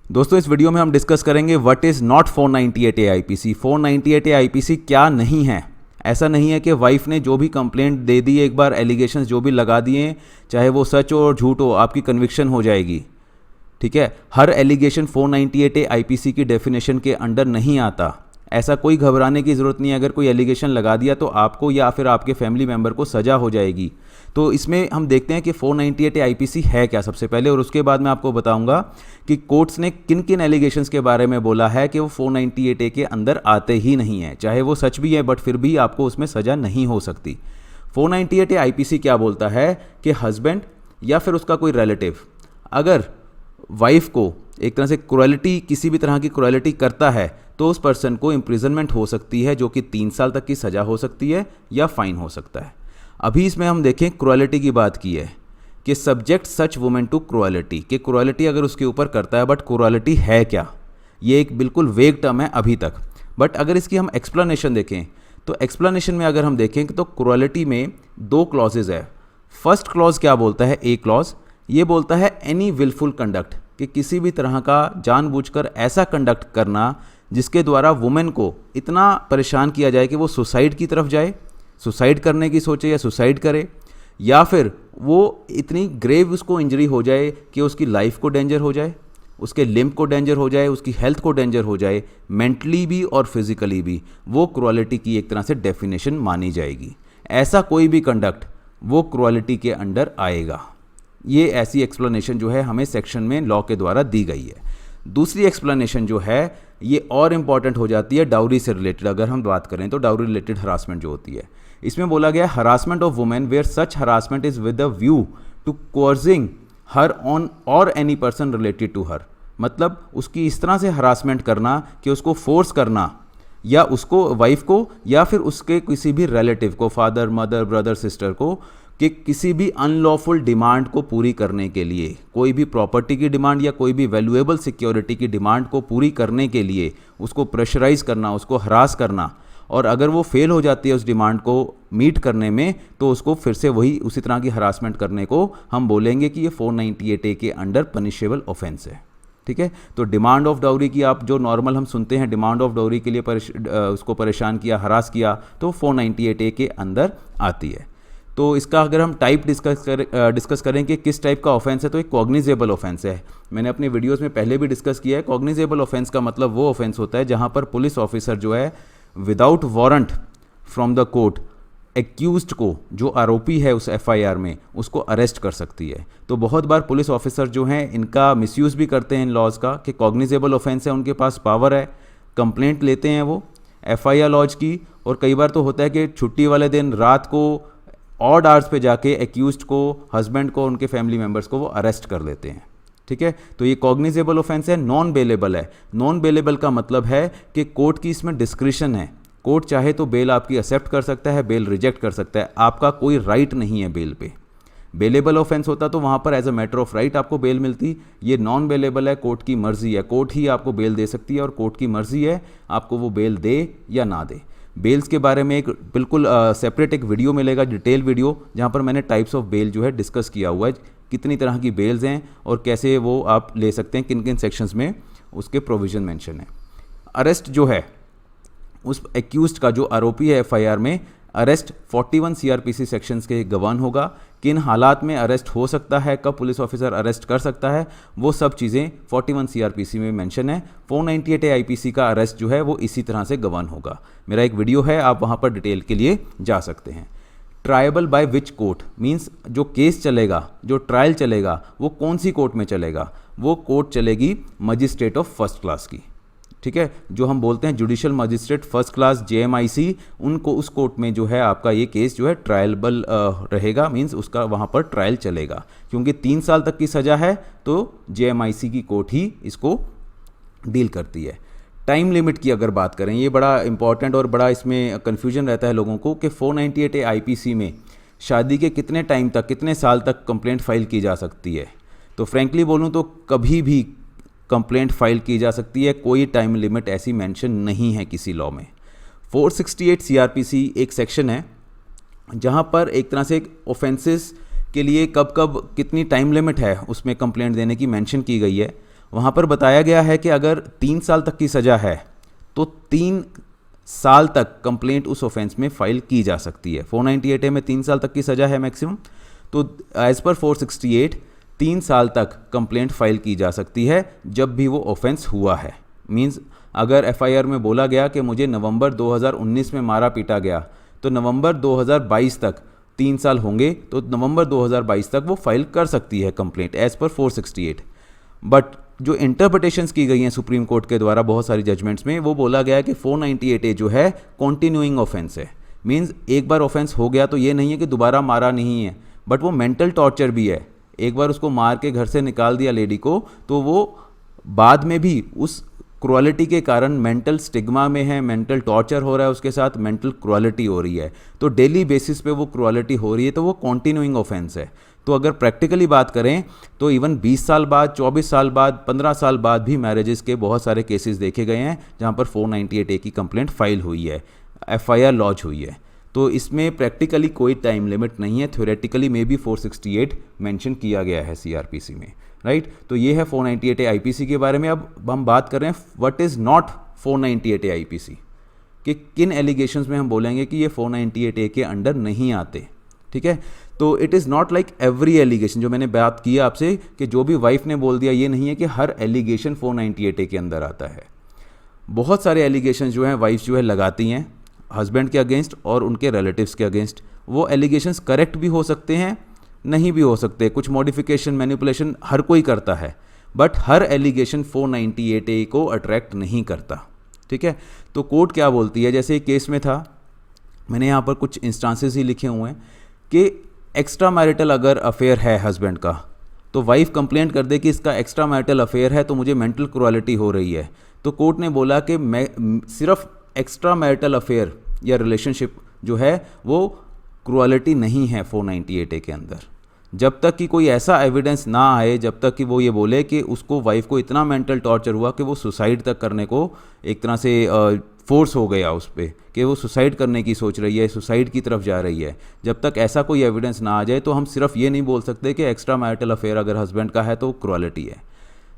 दोस्तों इस वीडियो में हम डिस्कस करेंगे what is not 498 A IPC. 498 A IPC क्या नहीं है। ऐसा नहीं है कि वाइफ ने जो भी कंप्लेंट दे दी, एक बार एलिगेशंस जो भी लगा दिए, चाहे वो सच हो और झूठ हो, आपकी कन्विक्शन हो जाएगी। ठीक है, हर एलिगेशन 498 ए आईपीसी की डेफिनेशन के अंडर नहीं आता। ऐसा कोई घबराने की ज़रूरत नहीं है। अगर कोई एलिगेशन लगा दिया तो आपको या फिर आपके फैमिली मेम्बर को सज़ा हो जाएगी। तो इसमें हम देखते हैं कि 498 ए आईपीसी है क्या सबसे पहले, और उसके बाद मैं आपको बताऊंगा कि कोर्ट्स ने किन किन एलिगेशंस के बारे में बोला है कि वो 498 ए के अंदर आते ही नहीं है। चाहे वो सच भी है बट फिर भी आपको उसमें सज़ा नहीं हो सकती। 498 ए आईपीसी क्या बोलता है कि हस्बैंड या फिर उसका कोई रिलेटिव अगर वाइफ को एक तरह से क्रुएलिटी, किसी भी तरह की क्रुएलिटी करता है तो उस पर्सन को इम्प्रिजनमेंट हो सकती है, जो कि 3 साल तक की सज़ा हो सकती है या फाइन हो सकता है। अभी इसमें हम देखें क्रुएलिटी की बात की है कि subject such women to cruelty, कि क्रुएलिटी अगर उसके ऊपर करता है, बट क्रुएलिटी है क्या, ये एक बिल्कुल वेग टर्म है अभी तक। बट अगर इसकी हम एक्सप्लेनेशन देखें तो एक्सप्लेनेशन में अगर हम देखें तो क्रुएलिटी में 2 क्लॉजेज है। फर्स्ट क्लॉज क्या बोलता है, ए क्लॉज, ये बोलता है एनी विलफुल कंडक्ट, कि किसी भी तरह का जानबूझकर ऐसा कंडक्ट करना जिसके द्वारा वुमेन को इतना परेशान किया जाए कि वो सुसाइड की तरफ जाए, सुसाइड करने की सोचे या सुसाइड करे, या फिर वो इतनी ग्रेव उसको इंजरी हो जाए कि उसकी लाइफ को डेंजर हो जाए, उसके लिम्ब को डेंजर हो जाए, उसकी हेल्थ को डेंजर हो जाए, मेंटली भी और फिजिकली भी, वो क्रुएलिटी की एक तरह से डेफिनेशन मानी जाएगी। ऐसा कोई भी कंडक्ट वो क्रुएलिटी के अंडर आएगा। ये ऐसी एक्सप्लेनेशन जो है हमें सेक्शन में लॉ के द्वारा दी गई है। दूसरी एक्सप्लेनेशन जो है ये और इम्पॉर्टेंट हो जाती है डाउरी से रिलेटेड। अगर हम बात करें तो डाउरी रिलेटेड हरासमेंट जो होती है, इसमें बोला गया harassment of women where such harassment is with the view to coercing her on और any person related to her. मतलब उसकी इस तरह से हरासमेंट करना कि उसको फोर्स करना, या उसको वाइफ को या फिर उसके किसी भी रिलेटिव को, फादर, मदर, ब्रदर, सिस्टर को, कि किसी भी अनलॉफुल डिमांड को पूरी करने के लिए, कोई भी प्रॉपर्टी की डिमांड या कोई भी वैल्यूएबल सिक्योरिटी की डिमांड को पूरी करने के लिए उसको प्रेशराइज करना, उसको हरास करना, और अगर वो फेल हो जाती है उस डिमांड को मीट करने में तो उसको फिर से वही उसी तरह की हरासमेंट करने को हम बोलेंगे कि ये 498 ए के अंडर पनिशेबल ऑफेंस है। ठीक है, तो डिमांड ऑफ डाउरी की आप जो नॉर्मल हम सुनते हैं, डिमांड ऑफ डाउरी के लिए उसको परेशान किया, हरास किया, तो 498 ए के अंदर आती है। तो इसका अगर हम टाइप डिस्कस करें कि किस टाइप का ऑफेंस है, तो एक कॉग्निजेबल ऑफेंस है। मैंने अपने वीडियोस में पहले भी डिस्कस किया है। कॉग्निजेबल ऑफेंस का मतलब वो ऑफेंस होता है जहां पर पुलिस ऑफिसर जो है without warrant from the court accused को, जो आरोपी है उस एफआईआर में, उसको अरेस्ट कर सकती है। तो बहुत बार पुलिस ऑफिसर जो हैं इनका मिसयूज़ भी करते हैं इन लॉज का, कि कॉग्निजेबल ऑफेंस है, उनके पास पावर है, कंप्लेंट लेते हैं वो एफआईआर लॉज की, और कई बार तो होता है कि छुट्टी वाले दिन रात को ऑड आवर्स पे जाके एक्यूज्ड को, हस्बैंड को, उनके फैमिली मेम्बर्स को वो अरेस्ट कर लेते हैं। ठीक है, तो ये कॉग्निजेबल ऑफेंस है। नॉन बेलेबल है। नॉन बेलेबल का मतलब है कि कोर्ट की इसमें डिस्क्रिशन है। कोर्ट चाहे तो बेल आपकी एक्सेप्ट कर सकता है, बेल रिजेक्ट कर सकता है, आपका कोई राइट नहीं है बेल पे। बेलेबल ऑफेंस होता तो वहाँ पर as a matter of right आपको बेल मिलती। ये नॉन बेलेबल है, कोर्ट की मर्जी है, कोर्ट ही आपको बेल दे सकती है, और कोर्ट की मर्जी है आपको वो बेल दे या ना दे। बेल्स के बारे में एक बिल्कुल सेपरेट एक वीडियो मिलेगा, डिटेल वीडियो, जहाँ पर मैंने टाइप्स ऑफ बेल जो है डिस्कस किया हुआ है, कितनी तरह की बेल्स हैं और कैसे वो आप ले सकते हैं, किन किन सेक्शंस में उसके प्रोविज़न मेंशन है। अरेस्ट जो है उस एक्यूज्ड का, जो आरोपी है एफआईआर में, अरेस्ट 41 सीआरपीसी सेक्शंस के गवर्न होगा। किन हालात में अरेस्ट हो सकता है, कब पुलिस ऑफिसर अरेस्ट कर सकता है, वो सब चीज़ें 41 सीआरपीसी में मेंशन है। 498 ए आईपीसी का अरेस्ट जो है वो इसी तरह से गवर्न होगा। मेरा एक वीडियो है, आप वहाँ पर डिटेल के लिए जा सकते हैं। Tribal by which court means जो केस चलेगा, जो ट्रायल चलेगा, वो कौन सी कोर्ट में चलेगा, वो कोर्ट चलेगी मजिस्ट्रेट ऑफ फर्स्ट क्लास की। ठीक है, जो हम बोलते हैं जुडिशियल मजिस्ट्रेट फर्स्ट क्लास, जेएमआईसी, उनको उस कोर्ट में जो है आपका ये केस जो है ट्रायलेबल रहेगा, मींस उसका वहाँ पर ट्रायल चलेगा। क्योंकि 3 साल तक की सज़ा है तो जेएमआईसी की कोर्ट ही इसको डील करती है। टाइम लिमिट की अगर बात करें, ये बड़ा इंपॉर्टेंट और बड़ा इसमें कन्फ्यूजन रहता है लोगों को कि 498 ए आईपीसी में शादी के कितने टाइम तक, कितने साल तक कंप्लेंट फाइल की जा सकती है। तो फ्रेंकली बोलूँ तो कभी भी कंप्लेंट फाइल की जा सकती है, कोई टाइम लिमिट ऐसी मेंशन नहीं है किसी लॉ में। 468 सीआरपीसी एक सेक्शन है जहां पर एक तरह से ऑफेंसेस के लिए कब कब कितनी टाइम लिमिट है उसमें कंप्लेंट देने की मेंशन की गई है। वहाँ पर बताया गया है कि अगर 3 साल तक की सज़ा है तो 3 साल तक कंप्लेंट उस ऑफेंस में फाइल की जा सकती है। 498A में 3 साल तक की सज़ा है मैक्सिमम, तो एज़ पर 468 3 साल तक कंप्लेंट फाइल की जा सकती है जब भी वो ऑफेंस हुआ है। मींस अगर एफआईआर में बोला गया कि मुझे नवंबर 2019 में मारा पीटा गया, तो नवंबर 2022 तक 3 साल होंगे, तो नवंबर 2022 तक वो फाइल कर सकती है कंप्लेंट एज़ पर 468। बट जो इंटरप्रिटेशंस की गई हैं सुप्रीम कोर्ट के द्वारा बहुत सारी जजमेंट्स में, वो बोला गया है कि 498A जो है कॉन्टिन्यूइंग ऑफेंस है। मींस एक बार ऑफेंस हो गया तो ये नहीं है कि दोबारा मारा नहीं है, बट वो मेंटल टॉर्चर भी है। एक बार उसको मार के घर से निकाल दिया लेडी को, तो वो बाद में भी उस क्रुअलिटी के कारण मेंटल स्टिग्मा में है, मेंटल टॉर्चर हो रहा है, उसके साथ मेंटल क्रुअलिटी हो रही है, तो डेली बेसिस पे वो क्रुअलिटी हो रही है, तो वो कॉन्टिन्यूइंग ऑफेंस है। तो अगर प्रैक्टिकली बात करें तो इवन 20 साल बाद, 24 साल बाद, 15 साल बाद भी मैरिजेस के बहुत सारे केसेस देखे गए हैं जहां पर 498A की कंप्लेंट फाइल हुई है, एफआईआर लॉन्च हुई है। तो इसमें प्रैक्टिकली कोई टाइम लिमिट नहीं है, थ्योरेटिकली में भी 468 मेंशन किया गया है सीआरपीसी में, राइट। तो ये है 498A आईपीसी के बारे में। अब हम बात कर रहे हैं what is not 498A IPC, कि किन एलिगेशंस में हम बोलेंगे कि ये 498A के अंडर नहीं आते, ठीक है। तो it is not like every allegation, जो मैंने बात की आपसे कि जो भी वाइफ ने बोल दिया, ये नहीं है कि हर एलिगेशन 498A के अंदर आता है। बहुत सारे एलिगेशन जो हैं वाइफ जो है लगाती हैं हस्बैंड के अगेंस्ट और उनके रिलेटिव्स के अगेंस्ट। वो एलिगेशंस करेक्ट भी हो सकते हैं, नहीं भी हो सकते, कुछ मॉडिफिकेशन मैनिपुलेशन हर कोई करता है, बट हर एलिगेशन 498A को अट्रैक्ट नहीं करता, ठीक है। तो कोर्ट क्या बोलती है, जैसे एक केस में था, मैंने यहाँ पर कुछ इंस्टांसेस ही लिखे हुए हैं कि एक्स्ट्रा मैरिटल अगर अफेयर है हस्बैंड का, तो वाइफ कंप्लेंट कर दे कि इसका एक्स्ट्रा मैरिटल अफेयर है तो मुझे मेंटल क्रुअलिटी हो रही है, तो कोर्ट ने बोला कि मैं सिर्फ एक्स्ट्रा मैरिटल अफेयर या रिलेशनशिप जो है वो क्रुअलिटी नहीं है 498A के अंदर। जब तक कि कोई ऐसा एविडेंस ना आए, जब तक कि वो ये बोले कि उसको वाइफ को इतना मेंटल टॉर्चर हुआ कि वो सुसाइड तक करने को एक तरह से फोर्स हो गया उस पर, कि वो सुसाइड करने की सोच रही है, सुसाइड की तरफ जा रही है, जब तक ऐसा कोई एविडेंस ना आ जाए तो हम सिर्फ ये नहीं बोल सकते कि एक्स्ट्रा मैरिटल अफेयर अगर हस्बैंड का है तो क्रुअलिटी है।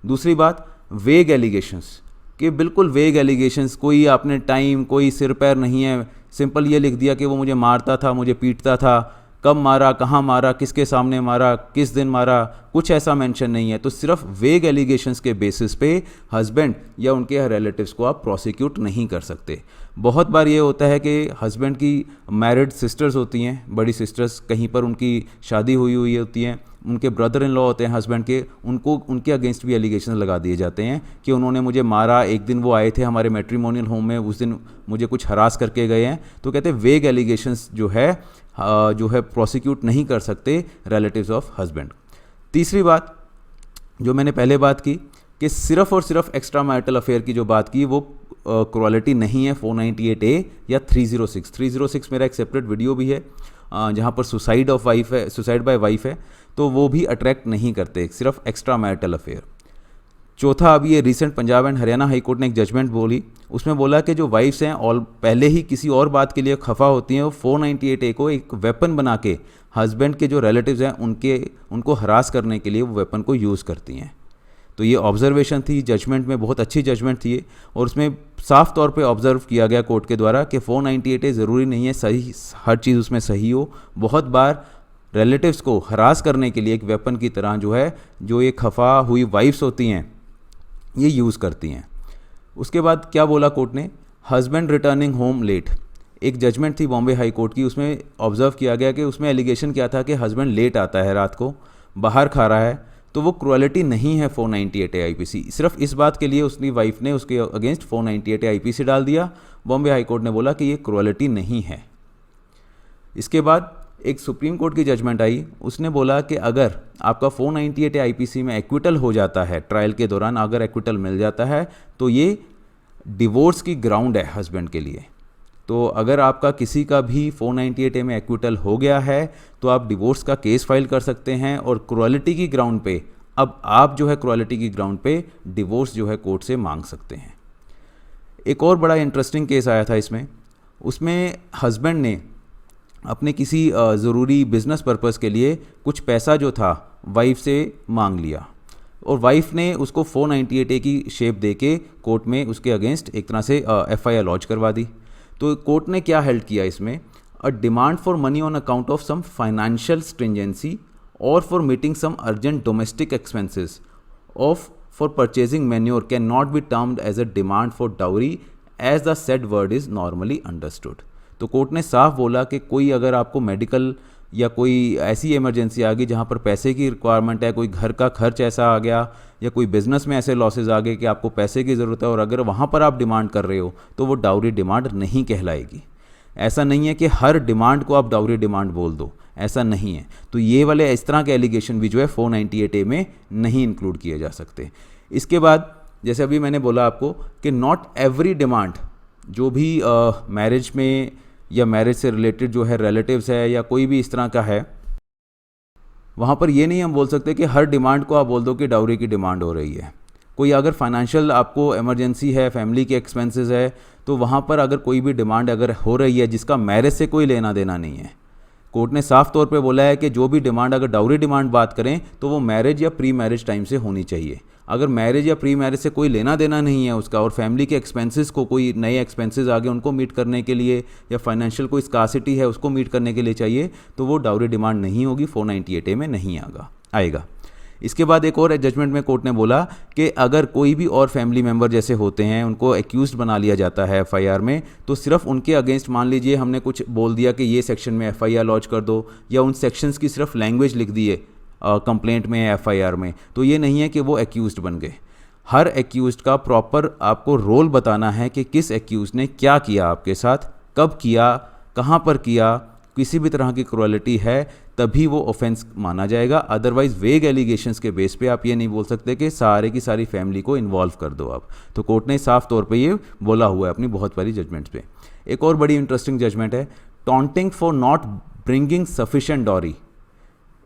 दूसरी बात, वेग एलिगेशंस, कि बिल्कुल वेग एलिगेशंस, कोई आपने टाइम, कोई सिर पैर नहीं है, सिंपल ये लिख दिया कि वो मुझे मारता था, मुझे पीटता था, कब मारा, कहाँ मारा, किसके सामने मारा, किस दिन मारा, कुछ ऐसा मेंशन नहीं है। तो सिर्फ वेग एलिगेशंस के बेसिस पे हस्बैंड या उनके रिलेटिव्स को आप प्रोसिक्यूट नहीं कर सकते। बहुत बार ये होता है कि हस्बैंड की मैरिड सिस्टर्स होती हैं, बड़ी सिस्टर्स, कहीं पर उनकी शादी हुई हुई होती हैं, उनके ब्रदर इन लॉ होते हैं हस्बैंड के, उनको उनके अगेंस्ट भी एलिगेशन लगा दिए जाते हैं कि उन्होंने मुझे मारा, एक दिन वो आए थे हमारे मैट्रिमोनियल होम में, उस दिन मुझे कुछ हरास करके गए हैं। तो कहते हैं वेग एलिगेशंस जो है प्रोसिक्यूट नहीं कर सकते रिलेटिव्स ऑफ हस्बैंड। तीसरी बात जो मैंने पहले बात की कि सिर्फ और सिर्फ एक्स्ट्रा मैरिटल अफेयर की जो बात की वो क्रुअलिटी नहीं है 498A या 306 मेरा एक सेपरेट वीडियो भी है जहाँ पर सुसाइड ऑफ वाइफ है, सुसाइड बाय वाइफ है, तो वो भी अट्रैक्ट नहीं करते, सिर्फ एक्स्ट्रा मैरिटल अफेयर। चौथा, अभी ये recent Punjab and Haryana high court ने एक जजमेंट बोली, उसमें बोला कि जो वाइफ्स हैं और पहले ही किसी और बात के लिए खफा होती हैं, वो 498A को एक वेपन बना के हस्बैंड के जो रिलेटिव्स हैं उनको हरास करने के लिए वो वेपन को यूज़ करती हैं। तो ये ऑब्जर्वेशन थी जजमेंट में, बहुत अच्छी जजमेंट थी, और उसमें साफ तौर पे ऑब्जर्व किया गया कोर्ट के द्वारा कि 498A ज़रूरी नहीं है सही हर चीज़ उसमें सही हो। बहुत बार रिलेटिव्स को हरास करने के लिए एक वेपन की तरह जो ये खफा हुई वाइफ्स होती हैं ये यूज़ करती हैं। उसके बाद क्या बोला कोर्ट ने, हस्बैंड रिटर्निंग होम लेट, एक जजमेंट थी बॉम्बे हाई कोर्ट की, उसमें ऑब्जर्व किया गया कि उसमें एलिगेशन क्या था कि हस्बैंड लेट आता है, रात को बाहर खा रहा है, तो वो क्रुअलिटी नहीं है 498A आईपीसी। सिर्फ इस बात के लिए उसकी वाइफ ने उसके अगेंस्ट 498A आईपीसी डाल दिया। बॉम्बे हाई कोर्ट ने बोला कि ये क्रुअलिटी नहीं है। इसके बाद एक सुप्रीम कोर्ट की जजमेंट आई, उसने बोला कि अगर आपका 498A आईपीसी में एक्विटल हो जाता है, ट्रायल के दौरान अगर एक्विटल मिल जाता है, तो ये डिवोर्स की ग्राउंड है हस्बैंड के लिए। तो अगर आपका किसी का भी 498A में एक्विटल हो गया है तो आप डिवोर्स का केस फाइल कर सकते हैं, और क्रुअलिटी की ग्राउंड पे अब आप जो है क्रुअलिटी की ग्राउंड पे डिवोर्स जो है कोर्ट से मांग सकते हैं। एक और बड़ा इंटरेस्टिंग केस आया था इसमें, उसमें हस्बैंड ने अपने किसी ज़रूरी बिजनेस पर्पस के लिए कुछ पैसा जो था वाइफ से मांग लिया। और वाइफ ने उसको 498A की शेप दे के कोर्ट में उसके अगेंस्ट एक तरह से FIR लॉन्च करवा दी। तो कोर्ट ने क्या हेल्ड किया इसमें, a demand for money on account of some financial stringency और for meeting some urgent domestic expenses of for purchasing manure cannot be termed as a demand for dowry as the said word is normally understood. तो court ने साफ बोला कि कोई अगर आपको medical या कोई ऐसी इमरजेंसी आ गई जहाँ पर पैसे की रिक्वायरमेंट है, कोई घर का खर्च ऐसा आ गया या कोई बिजनेस में ऐसे लॉसेज आ गए कि आपको पैसे की ज़रूरत है और अगर वहाँ पर आप डिमांड कर रहे हो तो वो डाउरी डिमांड नहीं कहलाएगी। ऐसा नहीं है कि हर डिमांड को आप डाउरी डिमांड बोल दो, ऐसा नहीं है। तो ये वाले इस तरह के एलिगेशन भी जो है 498A में नहीं इंक्लूड किए जा सकते। इसके बाद जैसे अभी मैंने बोला आपको कि नॉट एवरी डिमांड, जो भी मैरिज में या मैरिज से रिलेटेड जो है रिलेटिव्स है या कोई भी इस तरह का है, वहाँ पर ये नहीं हम बोल सकते कि हर डिमांड को आप बोल दो कि डाउरी की डिमांड हो रही है। कोई अगर फाइनेंशियल आपको इमरजेंसी है, फैमिली के एक्सपेंसेस है, तो वहाँ पर अगर कोई भी डिमांड अगर हो रही है जिसका मैरिज से कोई लेना देना नहीं है, कोर्ट ने साफ तौर पे बोला है कि जो भी डिमांड अगर डाउरी डिमांड बात करें तो वो मैरिज या प्री मैरिज टाइम से होनी चाहिए। अगर मैरिज या प्री मैरिज से कोई लेना देना नहीं है उसका और फैमिली के एक्सपेंसेस को, कोई नए एक्सपेंसेस आ गए उनको मीट करने के लिए या फाइनेंशियल कोई स्कासिटी है उसको मीट करने के लिए चाहिए, तो वो डाउरी डिमांड नहीं होगी, 498A में नहीं आएगा। इसके बाद एक और जजमेंट में कोर्ट ने बोला कि अगर कोई भी और फैमिली मेंबर जैसे होते हैं उनको एक्यूज्ड बना लिया जाता है FIR में, तो सिर्फ उनके अगेंस्ट मान लीजिए हमने कुछ बोल दिया कि ये सेक्शन में FIR लॉन्च कर दो या उन सेक्शंस की सिर्फ लैंग्वेज लिख दी है कंप्लेंट में FIR में, तो ये नहीं है कि वो एक्यूज्ड बन गए। हर एक्यूज्ड का प्रॉपर आपको रोल बताना है कि किस एक्यूज्ड ने क्या किया आपके साथ, कब किया, कहाँ पर किया, किसी भी तरह की क्रुएलिटी है तभी वो ऑफेंस माना जाएगा। अदरवाइज वेग एलिगेशंस के बेस पे आप ये नहीं बोल सकते कि सारे की सारी फैमिली को इन्वॉल्व कर दो आप। तो कोर्ट ने साफ तौर पे ये बोला हुआ है अपनी बहुत सारी जजमेंट्स पे। एक और बड़ी इंटरेस्टिंग जजमेंट है, taunting for not bringing sufficient dowry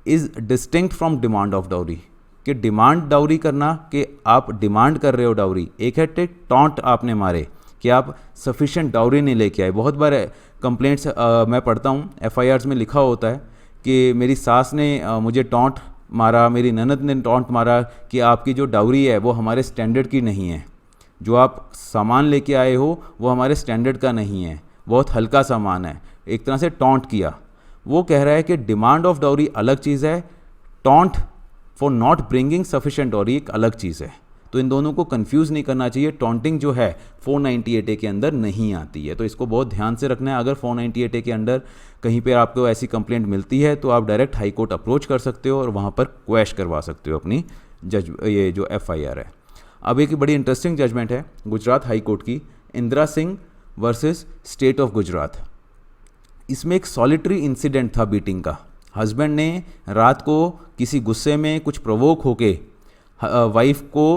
is distinct from demand of dowry. कि डिमांड डाउरी करना कि आप डिमांड कर रहे हो डाउरी, एक है टॉन्ट आपने मारे कि आप सफिशिएंट डाउरी नहीं लेके आए। बहुत बार कंप्लेंट्स मैं पढ़ता हूँ, FIRs में लिखा होता है कि मेरी सास ने मुझे टॉन्ट मारा, मेरी ननद ने टॉन्ट मारा कि आपकी जो डाउरी है वो हमारे स्टैंडर्ड की नहीं है, जो आप सामान लेके आए हो वो हमारे स्टैंडर्ड का नहीं है, बहुत हल्का सामान है, एक तरह से टॉन्ट किया। वो कह रहा है कि डिमांड ऑफ डाउरी अलग चीज़ है, taunt for not bringing sufficient dowry एक अलग चीज़ है। तो इन दोनों को कंफ्यूज नहीं करना चाहिए। टॉन्टिंग जो है 498A के अंदर नहीं आती है, तो इसको बहुत ध्यान से रखना है। अगर 498A के अंदर कहीं पे आपको ऐसी कंप्लेंट मिलती है तो आप डायरेक्ट हाई कोर्ट अप्रोच कर सकते हो और वहाँ पर क्वैश करवा सकते हो अपनी ये जो FIR है। अब एक बड़ी इंटरेस्टिंग जजमेंट है गुजरात हाई कोर्ट की, Indira Singh versus state of Gujarat. इसमें एक सॉलिटरी इंसिडेंट था बीटिंग का। हस्बैंड ने रात को किसी गुस्से में कुछ प्रोवोक होके वाइफ को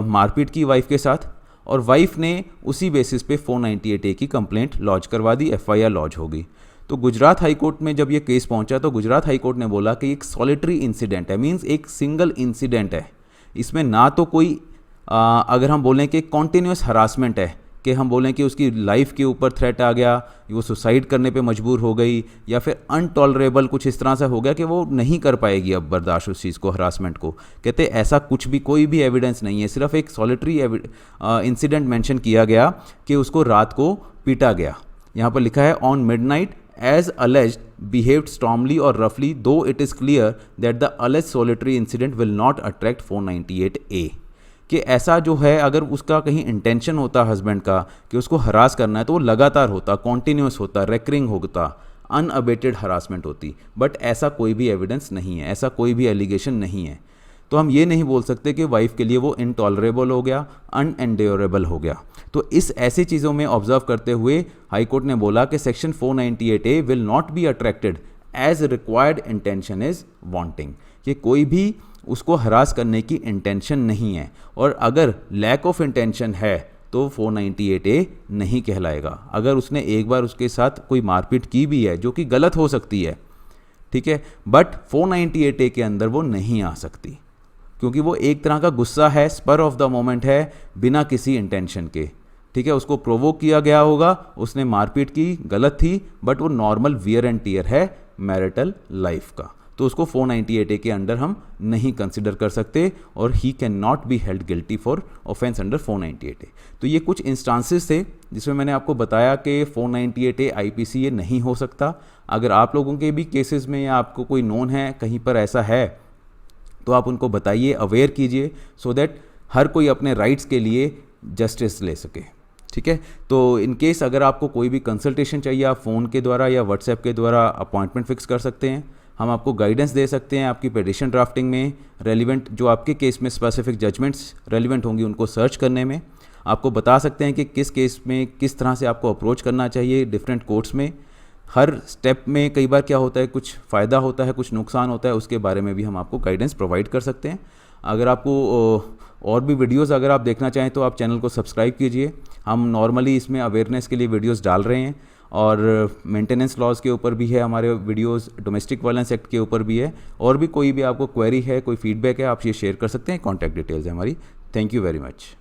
मारपीट की वाइफ के साथ, और वाइफ ने उसी बेसिस पे 498A की कंप्लेंट लॉन्च करवा दी, FIR लॉन्च हो गई। तो गुजरात हाई कोर्ट में जब ये केस पहुंचा तो गुजरात हाई कोर्ट ने बोला कि एक सॉलिटरी इंसिडेंट है, मींस एक सिंगल इंसिडेंट है, इसमें ना तो कोई अगर हम बोलें कि कॉन्टिन्यूस हरासमेंट है, कि हम बोलें कि उसकी लाइफ के ऊपर थ्रेट आ गया, वो सुसाइड करने पे मजबूर हो गई, या फिर अनटॉलरेबल कुछ इस तरह से हो गया कि वो नहीं कर पाएगी अब बर्दाश्त उस चीज़ को, हरासमेंट को। कहते ऐसा कुछ भी कोई भी एविडेंस नहीं है, सिर्फ एक सॉलिटरी इंसिडेंट मेंशन किया गया कि उसको रात को पीटा गया। यहाँ पर लिखा है on midnight as alleged behaved stormily or roughly, though it is clear that the alleged solitary incident will not attract 498A। कि ऐसा जो है अगर उसका कहीं इंटेंशन होता हस्बैंड का कि उसको हरास करना है तो वो लगातार होता, कॉन्टीन्यूस होता, रेकरिंग होता, अनअबेटेड हरासमेंट होती, बट ऐसा कोई भी एविडेंस नहीं है, ऐसा कोई भी एलिगेशन नहीं है। तो हम ये नहीं बोल सकते कि वाइफ के लिए वो इनटॉलरेबल हो गया, अनएंड्योरेबल हो गया। तो इस ऐसी चीज़ों में ऑब्जर्व करते हुए हाई कोर्ट ने बोला कि section 498A will not be attracted as required intention is wanting, कि कोई भी उसको हरास करने की इंटेंशन नहीं है, और अगर लैक ऑफ इंटेंशन है तो 498A नहीं कहलाएगा। अगर उसने एक बार उसके साथ कोई मारपीट की भी है जो कि गलत हो सकती है, ठीक है, बट 498A के अंदर वो नहीं आ सकती, क्योंकि वो एक तरह का गुस्सा है, स्पर ऑफ द मोमेंट है, बिना किसी इंटेंशन के, ठीक है। उसको प्रोवोक किया गया होगा, उसने मारपीट की, गलत थी, बट वो नॉर्मल वियर एंड टीयर है मैरिटल लाइफ का। तो उसको 498A के अंडर हम नहीं कंसिडर कर सकते और he can not be held guilty for offence under 498A। तो ये कुछ इंस्टांसेस थे जिसमें मैंने आपको बताया कि 498A IPC ये नहीं हो सकता। अगर आप लोगों के भी केसेस में या आपको कोई नोन है कहीं पर ऐसा है तो आप उनको बताइए, अवेयर कीजिए, सो दैट हर कोई अपने राइट्स के लिए जस्टिस ले सके। ठीक है, तो इन केस अगर आपको कोई भी कंसल्टेशन चाहिए आप फ़ोन के द्वारा या व्हाट्सएप के द्वारा अपॉइंटमेंट फिक्स कर सकते हैं। हम आपको गाइडेंस दे सकते हैं आपकी पिटीशन ड्राफ्टिंग में, रेलिवेंट जो आपके केस में स्पेसिफिक जजमेंट्स रेलिवेंट होंगी उनको सर्च करने में। आपको बता सकते हैं कि किस केस में किस तरह से आपको अप्रोच करना चाहिए डिफरेंट कोर्ट्स में। हर स्टेप में कई बार क्या होता है, कुछ फ़ायदा होता है, कुछ नुकसान होता है, उसके बारे में भी हम आपको गाइडेंस प्रोवाइड कर सकते हैं। अगर आपको और भी वीडियोस अगर आप देखना चाहें तो आप चैनल को सब्सक्राइब कीजिए। हम नॉर्मली इसमें अवेयरनेस के लिए वीडियोस डाल रहे हैं और मेंटेनेंस लॉज के ऊपर भी है हमारे वीडियोस, डोमेस्टिक वायलेंस एक्ट के ऊपर भी है। और भी कोई भी आपको क्वेरी है, कोई फीडबैक है, आप ये शेयर कर सकते हैं। कॉन्टैक्ट डिटेल्स है हमारी। Thank you very much.